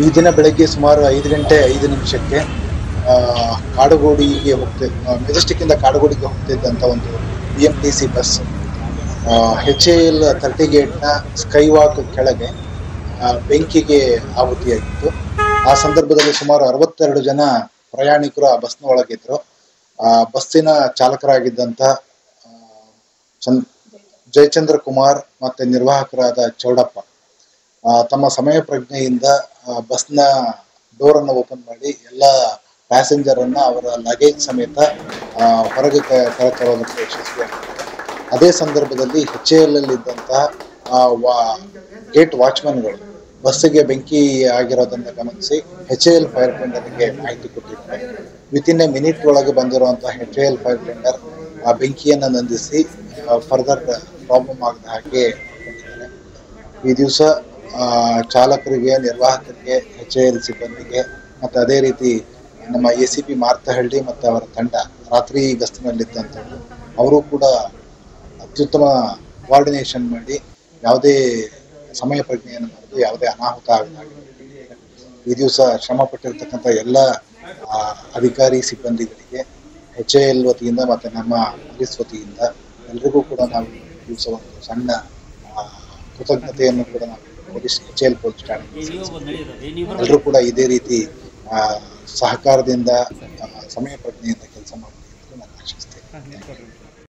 ಈ ದಿನ ಬೆಳಗ್ಗೆ ಸುಮಾರು 5 ಗಂಟೆ 5 ನಿಮಿಷಕ್ಕೆ ಕಾಡುಗೋಡಿಗೆ ಮೆಜೆಸ್ಟಿಕ್ಕಿಂದ ಕಾಡುಗೋಡಿಗೆ ಹೋಗ್ತಿದ್ದಂಥ ಒಂದು BMTC ಬಸ್ HAL 30 ಗೇಟ್ನ ಸ್ಕೈ ವಾಕ್ ಕೆಳಗೆ ಬೆಂಕಿಗೆ ಆಹುತಿಯಾಗಿತ್ತು. ಆ ಸಂದರ್ಭದಲ್ಲಿ ಸುಮಾರು 62 ಜನ ಪ್ರಯಾಣಿಕರು ಆ ಬಸ್ನ ಒಳಗಿದ್ರು. ಬಸ್ಸಿನ ಚಾಲಕರಾಗಿದ್ದಂಥ ಜಯಚಂದ್ರ ಕುಮಾರ್ ಮತ್ತೆ ನಿರ್ವಾಹಕರಾದ ಚೌಡಪ್ಪ ತಮ್ಮ ಸಮಯ ಪ್ರಜ್ಞೆಯಿಂದ ಬಸ್ನ ಡೋರ್ ಅನ್ನು ಓಪನ್ ಮಾಡಿ ಎಲ್ಲ ಪ್ಯಾಸೆಂಜರ್ ಅನ್ನ ಅವರ ಲಗೇಜ್ ಸಮೇತ ಹೊರಗೆ ಕರೆತರೋದಕ್ಕೆ ಯಶಸ್ವಿಯಾಗಿದ್ದಾರೆ. ಅದೇ ಸಂದರ್ಭದಲ್ಲಿ HAL ಇದ್ದಂತಹ ಗೇಟ್ ವಾಚ್ಮನ್ಗಳು ಬಸ್ಸಿಗೆ ಬೆಂಕಿ ಆಗಿರೋದನ್ನ ಗಮನಿಸಿ HAL ಫೈರ್ ಟೆಂಡರ್ಗೆ ಮಾಹಿತಿ ಕೊಟ್ಟಿದ್ದಾರೆ. ವಿತಿನ್ ಎ ಮಿನಿಟ್ ಒಳಗೆ ಬಂದಿರುವಂತಹ HAL ಫೈರ್ ಟೆಂಡರ್ ಆ ಬೆಂಕಿಯನ್ನು ನಂದಿಸಿ ಫರ್ದರ್ ಪ್ರಾಬ್ಲಮ್ ಆಗದ ಹಾಗೆ ಇಟ್ಕೊಂಡಿದ್ದಾರೆ. ಈ ದಿವಸ ಚಾಲಕರಿಗೆ, ನಿರ್ವಾಹಕರಿಗೆ, HAL ಸಿಬ್ಬಂದಿಗೆ ಮತ್ತು ಅದೇ ರೀತಿ ನಮ್ಮ ACP ಮಾರ್ತಹಳ್ಳಿ ಮತ್ತು ಅವರ ತಂಡ ರಾತ್ರಿ ಗಸ್ತಿನಲ್ಲಿದ್ದಂಥವ್ರು ಅವರು ಕೂಡ ಅತ್ಯುತ್ತಮ ಕೋಆರ್ಡಿನೇಷನ್ ಮಾಡಿ ಯಾವುದೇ ಸಮಯ ಪ್ರಜ್ಞೆಯನ್ನು ಮಾಡಿದ್ದು ಯಾವುದೇ ಅನಾಹುತ ಆಗದಾಗಿ. ಈ ದಿವಸ ಶ್ರಮ ಪಟ್ಟಿರ್ತಕ್ಕಂಥ ಎಲ್ಲ ಅಧಿಕಾರಿ ಸಿಬ್ಬಂದಿಗಳಿಗೆ HAL ವತಿಯಿಂದ ಮತ್ತು ನಮ್ಮ ಪೊಲೀಸ್ ವತಿಯಿಂದ ಎಲ್ರಿಗೂ ಕೂಡ ನಾವು ದಿವಸ ಒಂದು ಸಣ್ಣ ಕೃತಜ್ಞತೆಯನ್ನು ಕೂಡ ನಾವು HAL ಪೊಲೀಸ್ ಠಾಣೆ ಎಲ್ಲರೂ ಕೂಡ ಇದೇ ರೀತಿ ಸಹಕಾರದಿಂದ ಸಮಯ ಪ್ರಜ್ಞೆಯಿಂದ ಕೆಲಸ ಮಾಡಬೇಕು ಅಂತ ನಾನು ಆಶಿಸ್ತೇನೆ.